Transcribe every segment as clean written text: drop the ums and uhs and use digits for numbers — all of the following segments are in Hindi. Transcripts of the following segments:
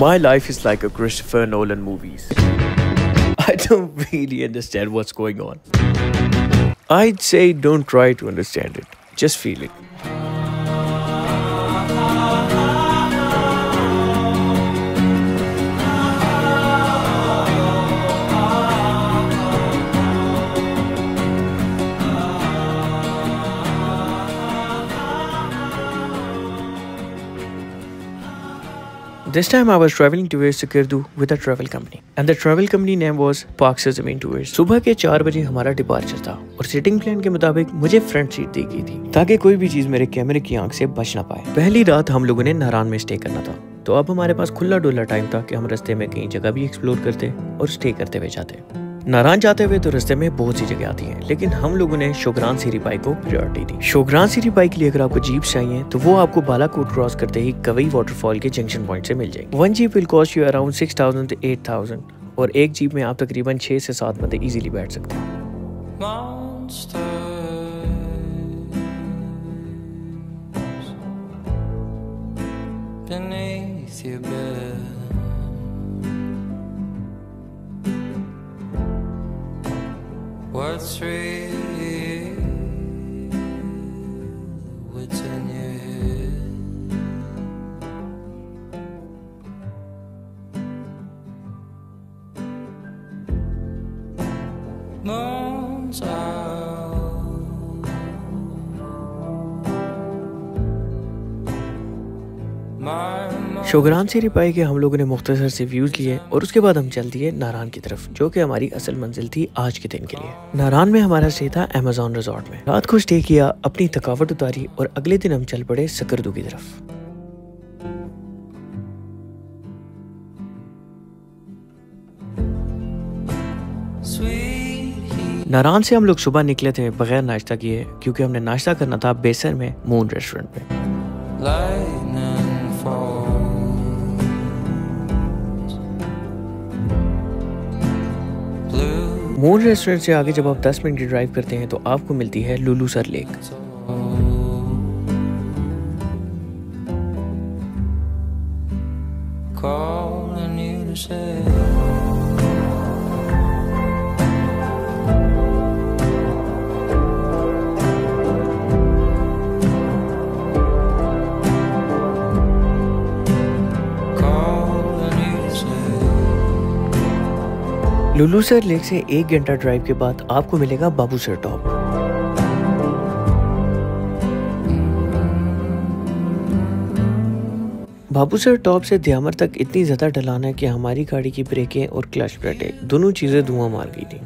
My life is like a Christopher Nolan movies. I don't really understand what's going on. I'd say don't try to understand it. Just feel it. This time I was traveling towards Sakirdu with a travel company and the travel company name was Pak Se Zameen Tours। सुबह के 4 बजे हमारा डिपार्चर था और सिटिंग प्लान के मुताबिक मुझे फ्रंट सीट दी गई थी ताकि कोई भी चीज मेरे कैमरे की आंख से बच ना पाए। पहली रात हम लोगों ने नारान में स्टे करना था, तो अब हमारे पास खुला डुला टाइम था कि हम रास्ते में कई जगह भी एक्सप्लोर करते और स्टे करते हुए जाते। नारायण जाते हुए तो रास्ते में बहुत सी जगह आती हैं, लेकिन हम लोगों ने शोगरान सीरी पाइक को प्रायोरिटी दी। शोगरान सीरी पाइक के लिए अगर आपको जीप चाहिए तो वो आपको बालाकोट क्रॉस करते ही कवई वाटरफॉल के जंक्शन पॉइंट से मिल जाएगी। 1 jeep will cost you around 6000 to 8000 और एक जीप में आप तकरीबन 6 से 7 बंदे इजीली बैठ सकते हैं। What's real? What's in your head? Moon's out. शोगरान सीरी पाई के हम लोगों ने मुख्तसर से व्यूज लिए और उसके बाद हम चल दिए नारान की तरफ, जो कि हमारी असल मंजिल थी आज के दिन के लिए। नारान में हमारा स्टे था अमेज़न रिजॉर्ट में। रात को स्टे किया, अपनी थकावट उतारी और अगले दिन हम चल पड़े सकरदू की तरफ। नारान से हम लोग सुबह निकले थे बगैर नाश्ता किए, क्योंकि हमने नाश्ता करना था बेसर में मून रेस्टोरेंट में। मून रेस्टोरेंट से आगे जब आप 10 मिनट की ड्राइव करते हैं तो आपको मिलती है लुलूसर लेक। लुलूसर लेक से 1 घंटा ड्राइव के बाद आपको मिलेगा बाबूसर टॉप। बाबूसर टॉप से द्यामर तक इतनी ज्यादा ढलान है कि हमारी गाड़ी की ब्रेकें और क्लच प्लेटें दोनों चीजें धुआं मार गई थी।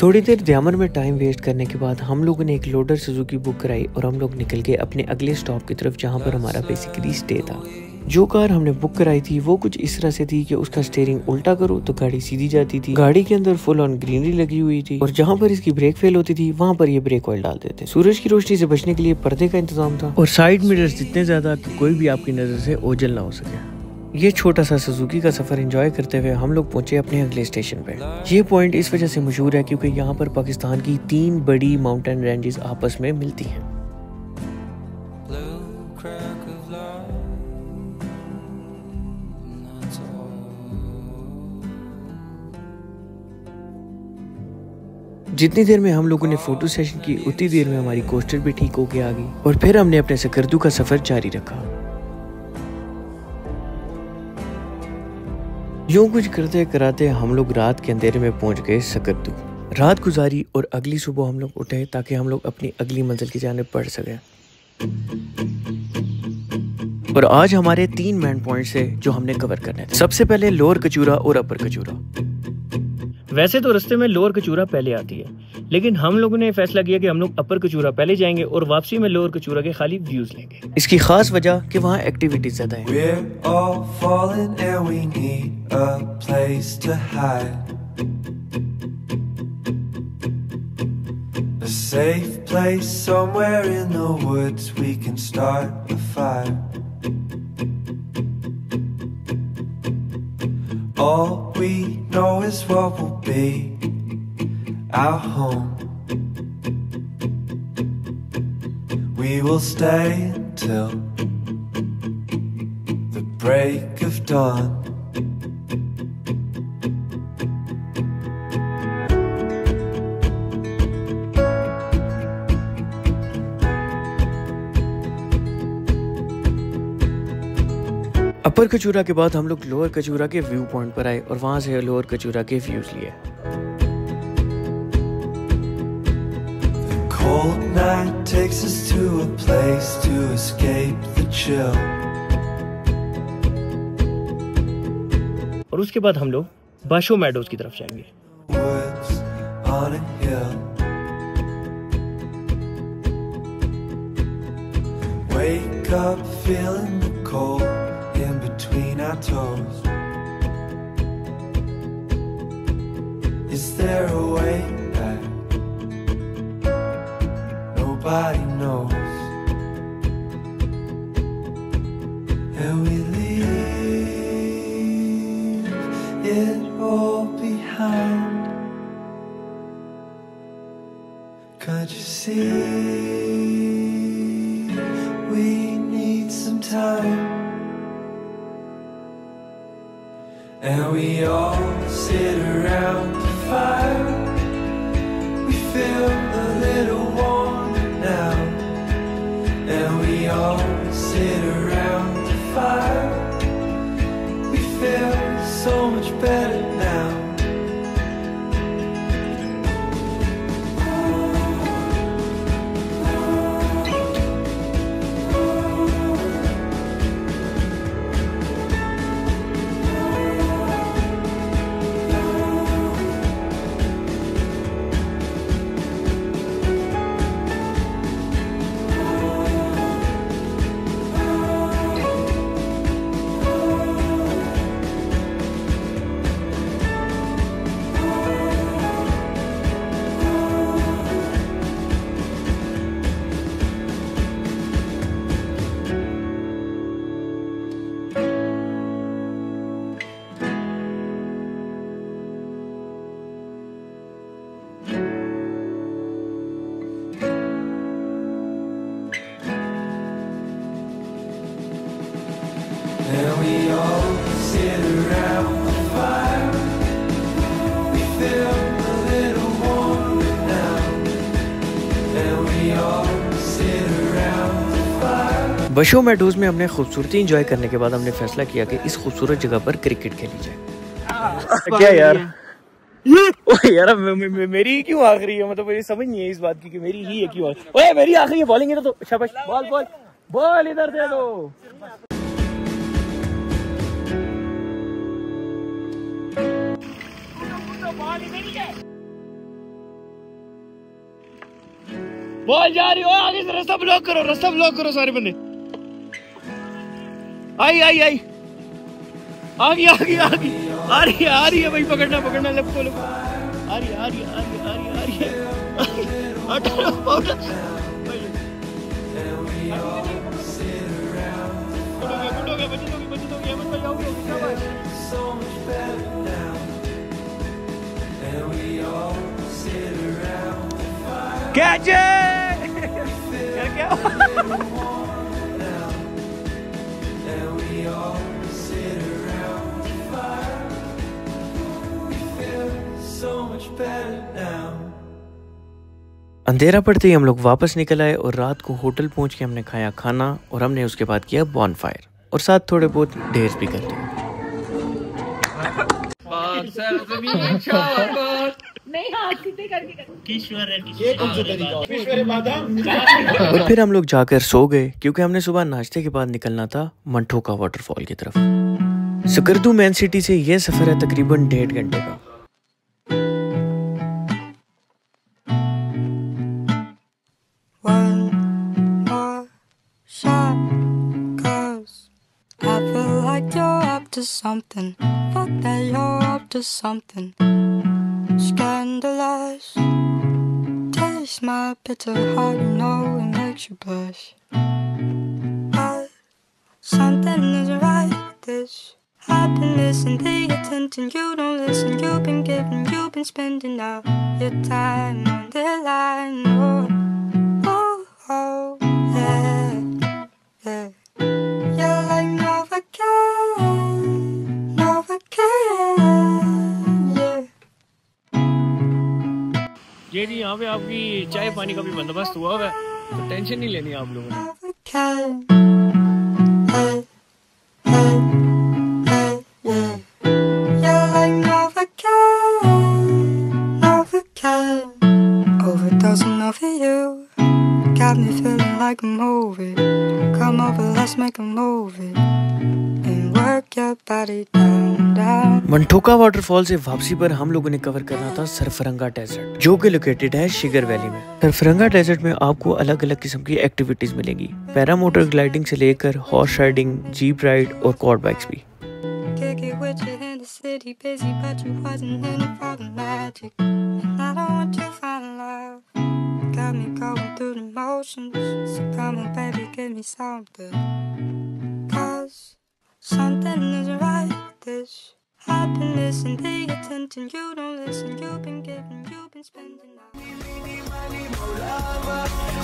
थोड़ी देर द्यामर में टाइम वेस्ट करने के बाद हम लोगों ने एक लोडर सुजुकी बुक कराई और हम लोग निकल गए अपने अगले स्टॉप की तरफ, जहां पर हमारा बेसिकली स्टे था। जो कार हमने बुक कराई थी वो कुछ इस तरह से थी कि उसका स्टीयरिंग उल्टा करो तो गाड़ी सीधी जाती थी। गाड़ी के अंदर फुल ऑन ग्रीनरी लगी हुई थी और जहां पर इसकी ब्रेक फेल होती थी वहां पर ये ब्रेक ऑयल डाल देते। सूरज की रोशनी से बचने के लिए पर्दे का इंतजाम था और साइड मिरर्स जितने ज्यादा कि कोई भी आपकी नजर से ओझल ना हो सके। ये छोटा सा सुजुकी का सफर एंजॉय करते हुए हम लोग पहुंचे अपने अगले स्टेशन पे। ये पॉइंट इस वजह से मशहूर है क्योंकि यहाँ पर पाकिस्तान की 3 बड़ी माउंटेन रेंजेस आपस में मिलती हैं। जितनी देर में हम लोगों ने फोटो सेशन की उतनी देर में हमारी कोस्टर भी ठीक होके आ गई और फिर हमने अपने सकरदू का सफर जारी रखा। यूं कुछ करते कराते हम लोग रात के अंधेरे में पहुंच गए सकरदू। रात गुजारी और अगली सुबह हम लोग उठे ताकि हम लोग अपनी अगली मंजिल की जानिब बढ़ सके। और आज हमारे 3 मेन पॉइंट्स है जो हमने कवर करने थे। सबसे पहले लोअर कचूरा और अपर कचूरा। वैसे तो रास्ते में लोअर कचूरा पहले आती है, लेकिन हम लोगों ने फैसला किया कि हम लोग अपर कचूरा पहले जाएंगे और वापसी में लोअर कचूरा के खाली व्यूज लेंगे। इसकी खास वजह कि वहाँ एक्टिविटीज ज्यादा है। All we know is what will be our home. We will stay until the break of dawn. अपर कचूरा के बाद हम लोग लोअर कचूरा के व्यू पॉइंट पर आए और वहां से लोअर कचूरा के व्यूज लिए। The cold night takes us to a place to escape the chill. और उसके बाद हम लोग बाशो मैडोज की तरफ जाएंगे। Woods on a hill. Wake up feeling the cold in between our toes. Is there a way back? Nobody knows. And we leave it all behind. Can't you see? We need some time. And we all sit around the fire. We feel a little warmer now. And we all sit around the fire. We feel so much better now. And we all sit around the fire. We feel a little warmer now. And we all sit around the fire. बाशो meadows में हमने खूबसूरती एंजॉय करने के बाद हमने फैसला किया कि इस खूबसूरत जगह पर क्रिकेट खेली जाए। क्या यार ओए यार मेरी क्यों आखिरी है, मतलब मुझे समझ नहीं है इस बात की कि मेरी ही है क्यों। ओए मेरी आखिरी है, बॉलिंग है तो शाबाश, बॉल बॉल बॉल इधर दे दो। बॉल जा रही हो, आगे से रास्ता ब्लॉक करो सारे बंदे। आई आई आई आ रही है भाई, पकड़ना लेफ्ट को लेफ्ट। आ रही है So much better now. And we all sit around the fire. Catch क्या And we all sit around the fire. We feel so much better now. अंधेरा पड़ते ही हम लोग वापस निकल आए और रात को होटल पहुंच के हमने खाया खाना और हमने उसके बाद किया बॉनफायर और साथ थोड़े बहुत ढेर भी कर लिए। और फिर हम लोग जाकर सो गए क्योंकि हमने सुबह नाश्ते के बाद निकलना था मंठोका वाटरफॉल की तरफ। सकर्दू मेन सिटी से यह सफर है तकरीबन 1.5 घंटे का। Something, fuck that you're up to something scandalous. Taste my bitter heart, you know it makes you blush. But something isn't right with this. I've been missing the attention, you don't listen. You've been giving, you've been spending all your time on the line. Oh, oh, oh. ये जी यहाँ पे आपकी चाय पानी का भी बंदोबस्त हुआ हुआ है, तो टेंशन नहीं लेनी आप लोगों ने। Overdosing over you, got me feeling like a movie. Come over, let's make a movie and work your body down, down. Manthoka waterfall से वापसी पर हम लोगों ने कवर करना था सरफरंगा डेजर्ट, जो कि लोकेटेड है शिगर वैली में। सरफरंगा डेजर्ट में आपको अलग अलग किस्म की एक्टिविटीज मिलेंगी, पैरामोटर ग्लाइडिंग से लेकर हॉर्स राइडिंग, जीप राइड और क्वाड बाइक्स भी। Kick it with you in the city, busy, but you wasn't in it for the magic. And I don't want to find love. Got me going through the motions. So come on, baby, give me something. 'Cause something isn't right with this. I've been missing the attention. You don't listen. You've been giving. You've been spending.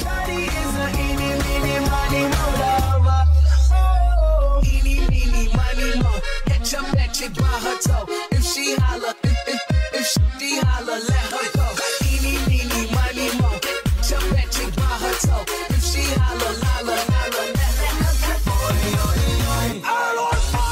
Shawty is a eeny, meeny, miny, mo lover. Oh, eeny, meeny, miny, mo. Catch a magic by her toe. If she holler, if she holler, let her go. Eeny, meeny, miny, mo. Catch a magic by her toe. If she holler, holler, holler, let her go. I lost my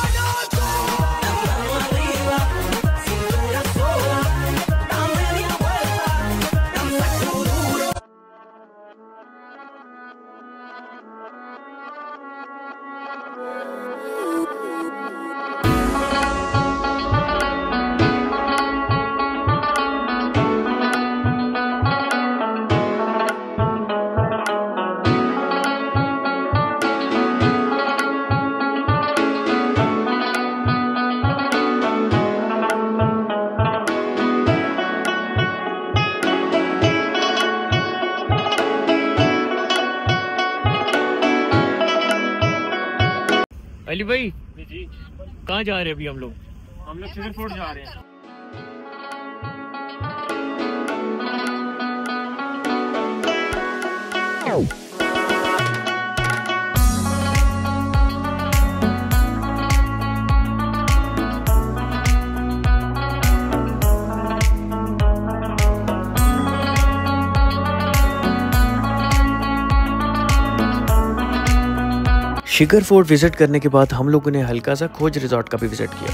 Ali भाई जी कहाँ जा रहे हैं अभी हम लोग? शिगर फोर्ट जा रहे हैं। शिगर फोर्ट विजिट करने के बाद हम लोगों ने हल्का सा खोज रिजॉर्ट का भी विजिट किया।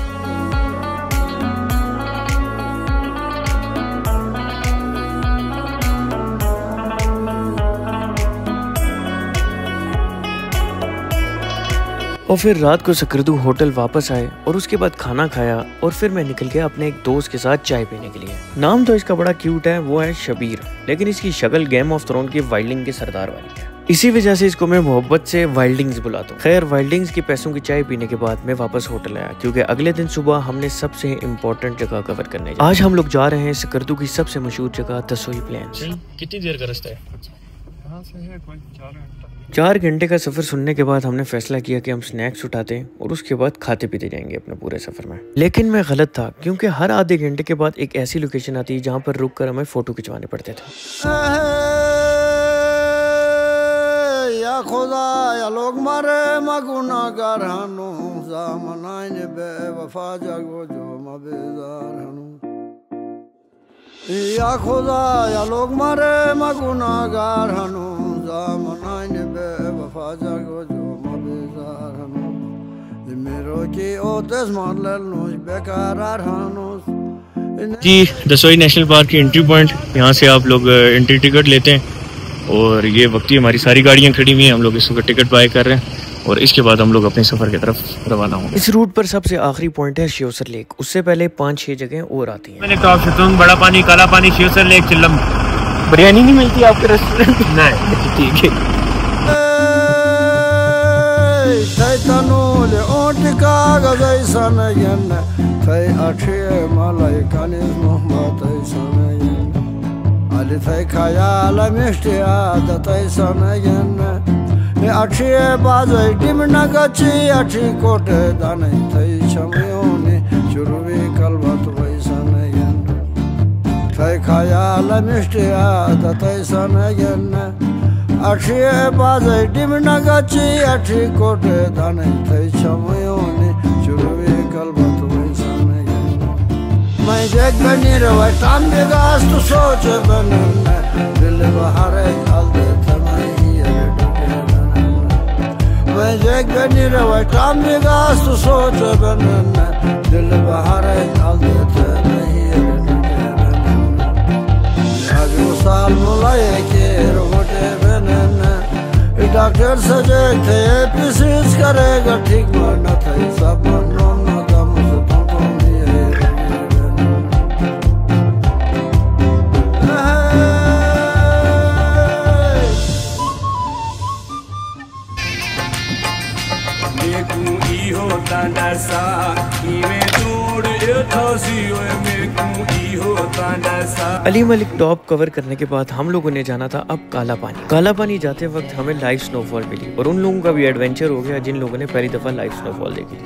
और फिर रात को सकरदू होटल वापस आए और उसके बाद खाना खाया और फिर मैं निकल गया अपने एक दोस्त के साथ चाय पीने के लिए। नाम तो इसका बड़ा क्यूट है, वो है शबीर, लेकिन इसकी शक्ल गेम ऑफ थ्रोन के वाइल्डिंग के सरदार वाली है, इसी वजह से इसको मैं मोहब्बत से वाइल्डिंग्स बुलाता हूँ। खैर वाइल्डिंग्स के पैसों की चाय पीने के बाद मैं वापस होटल आया, क्योंकि अगले दिन सुबह हमने सबसे इम्पोर्टेंट जगह कवर करने आज हम लोग जा रहे हैं सकरदू की सबसे मशहूर जगह दसोई प्लेन्स। कितनी देर का रास्ता है? 4 घंटे का सफर सुनने के बाद हमने फैसला किया कि हम स्नैक्स उठाते हैं और उसके बाद खाते पीते जाएंगे अपने पूरे सफर में। लेकिन मैं गलत था, क्योंकि हर आधे घंटे के बाद एक ऐसी लोकेशन आती है जहाँ पर रुककर हमें फोटो खिंचवाने पड़ते थे। या खुदा या लोग मारे मगुनागार हनु ज़मानाइन बेवफा जगो जो मबेजार हनु। या खुदा या लोग मारे मगुनागार हनु ज़मानाइन बेवफा जगो जो मबेजार हनु। मेरो की ओतेस मारल नोज बेकरार हनु। जी दसोई नेशनल पार्क की एंट्री पॉइंट, यहाँ से आप लोग एंट्री टिकट लेते हैं और ये वक्ती हमारी सारी गाड़ियाँ खड़ी हुई हैं, हम लोग इस वक्त टिकट बाय कर रहे हैं और इसके बाद हम लोग अपने सफर की तरफ रवाना होंगे। इस रूट पर सबसे आखिरी पॉइंट है शिवसर लेक, उससे पहले 5-6 जगह और आती हैं। मैंने कहा शतुंग, बड़ा पानी, काला पानी, शिवसर लेक, चिल्लम। बिरयानी नहीं मिलती आपके रेस्टोरेंट में? नहीं, ठीक है। Ali thay khayala mishtiya da tay sanayen achi bazai dimna gachi achi kote danai thay chamyoni churuvi kalbat vai sanayen thay khayala mishtiya da tay sanayen achi bazai dimna gachi achi kote danai thay chamyoni churuvi kalbat vai sanayen मैं देख बनी रवा टाम बेगास तो सोच बनन दिल बहारे डाल देते मैं ये डुके बनन मैं देख बनी रवा टाम बेगास तो सोच बनन दिल बहारे डाल देते मैं ये डुके बनन आजू साल मुलाये के रोटे बनन डॉक्टर सजे थे पिसिस करेगा ठीक मरना था सब मनो ना दम से तुमको ये मेकू इहो तांडसा इवे तोड़ एथोसी ओए मेकू इहो तांडसा। अली मलिक टॉप कवर करने के बाद हम लोगों ने जाना था अब काला पानी। काला पानी जाते वक्त हमें लाइव स्नोफॉल मिली और उन लोगों का भी एडवेंचर हो गया जिन लोगों ने पहली दफा लाइव स्नोफॉल देखी।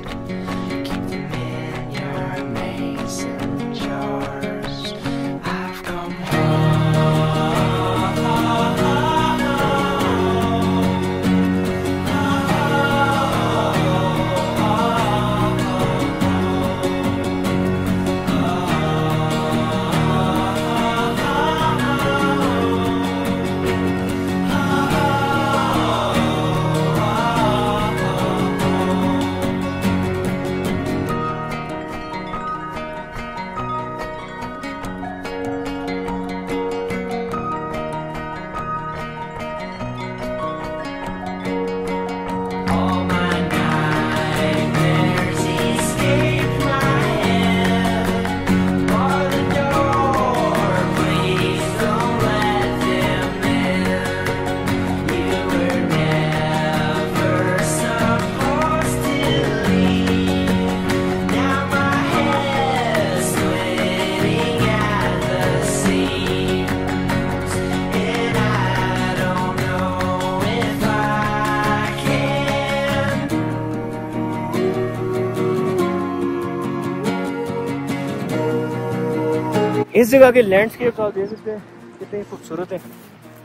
इस जगह के लैंडस्केप आप देख सकते हैं कितनी खूबसूरत है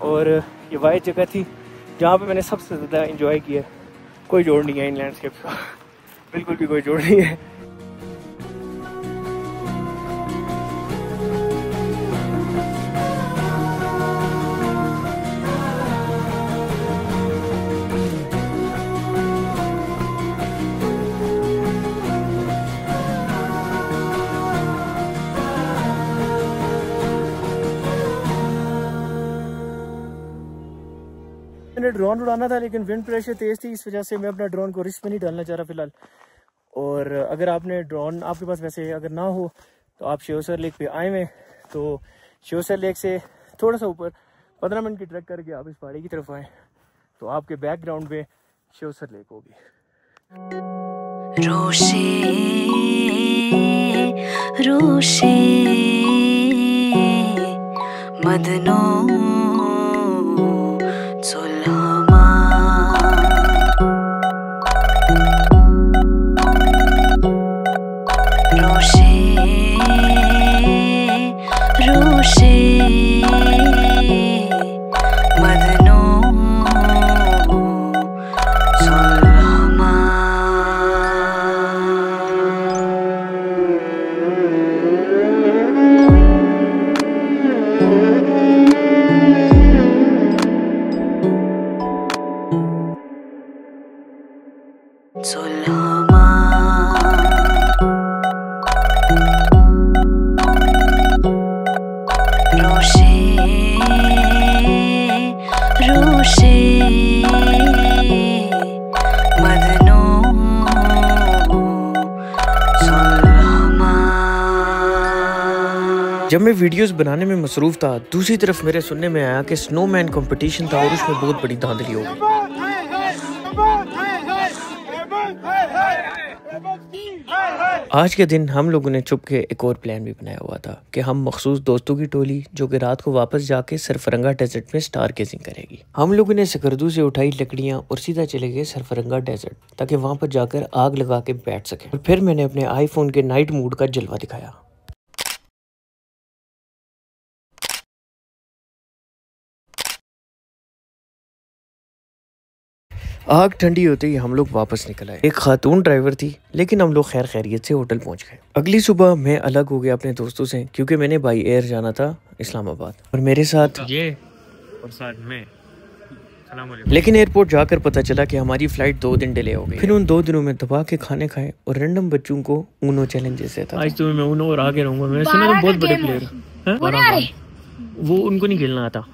और ये वाइड जगह थी जहाँ पे मैंने सबसे ज़्यादा एंजॉय किया। कोई जोड़ नहीं है इन लैंडस्केप का, बिल्कुल भी कोई जोड़ नहीं है। मैंने ड्रोन उड़ाना था लेकिन विंड प्रेशर तेज़ थी, इस वजह से मैं अपना ड्रोन को रिस्क में नहीं डालना चाह रहा फिलहाल। और अगर आपने ड्रोन आपके पास वैसे अगर ना हो तो आप शिवसर लेक पे आए हुए तो शिवसर लेक से थोड़ा सा ऊपर 15 मिनट की ट्रैक करके आप इस पहाड़ी की तरफ आए तो आपके बैकग्राउंड में शिवसर लेक होगी। रोशे रोशे मदनो सुलमा रोशे रोशे मदनो सुलमा। सुलमा रोशे रोशे मदनो सुलमा। जब मैं वीडियोस बनाने में मसरूफ था दूसरी तरफ मेरे सुनने में आया कि स्नोमैन कंपटीशन था और उसमें बहुत बड़ी धांधली हो गई। आज के दिन हम लोगों ने चुप के एक और प्लान भी बनाया हुआ था कि हम मखसूस दोस्तों की टोली जो कि रात को वापस जाके सरफरंगा डेजर्ट में स्टार गेजिंग करेगी। हम लोगों ने सकरदू से उठाई लकड़ियां और सीधा चले गए सरफरंगा डेजर्ट ताकि वहां पर जाकर आग लगा के बैठ सके। और फिर मैंने अपने आईफोन के नाइट मोड का जलवा दिखाया। आग ठंडी होते ही हम लोग वापस निकल आए। एक खातून ड्राइवर थी, लेकिन हम लोग खैर खैरियत से होटल पहुंच गए। अगली सुबह मैं अलग हो गया अपने दोस्तों से, क्योंकि मैंने बाई एयर जाना था इस्लामाबाद और मेरे साथ ये और साथ में लेकिन एयरपोर्ट जाकर पता चला कि हमारी फ्लाइट 2 दिन डिले हो गई। फिर उन 2 दिनों में दबा के खाने खाए और रैंडम बच्चों को ऊनो चैलेंजेस देता था। आज तो मैं ऊनो और आगे रहूंगा। मैं सुना तो बहुत बड़े प्लेयर हैं। वो उनको नहीं खेलना आता।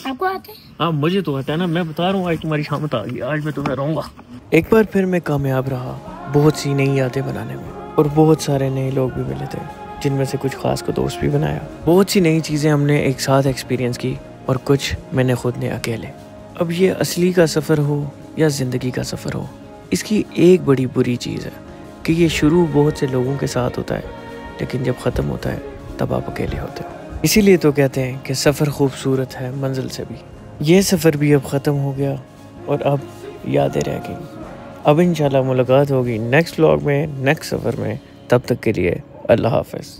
आपको आते हैं? हाँ मुझे तो आता है ना। मैं बता रहा हूँ आज तुम्हारी शामत आ गई। आज मैं तुम्हें रहूंगा। एक बार फिर मैं कामयाब रहा बहुत सी नई यादें बनाने में और बहुत सारे नए लोग भी मिले थे, जिनमें से कुछ खास को दोस्त भी बनाया। बहुत सी नई चीज़ें हमने एक साथ एक्सपीरियंस की और कुछ मैंने खुद ने अकेले। अब ये असली का सफ़र हो या ज़िंदगी का सफ़र हो, इसकी एक बड़ी बुरी चीज़ है कि ये शुरू बहुत से लोगों के साथ होता है, लेकिन जब ख़त्म होता है तब आप अकेले होते हो। इसीलिए तो कहते हैं कि सफ़र खूबसूरत है मंजिल से भी। ये सफ़र भी अब ख़त्म हो गया और अब यादें रह गई। अब इंशाल्लाह मुलाकात होगी नेक्स्ट व्लॉग में, नेक्स्ट सफ़र में। तब तक के लिए अल्लाह हाफ़िज़।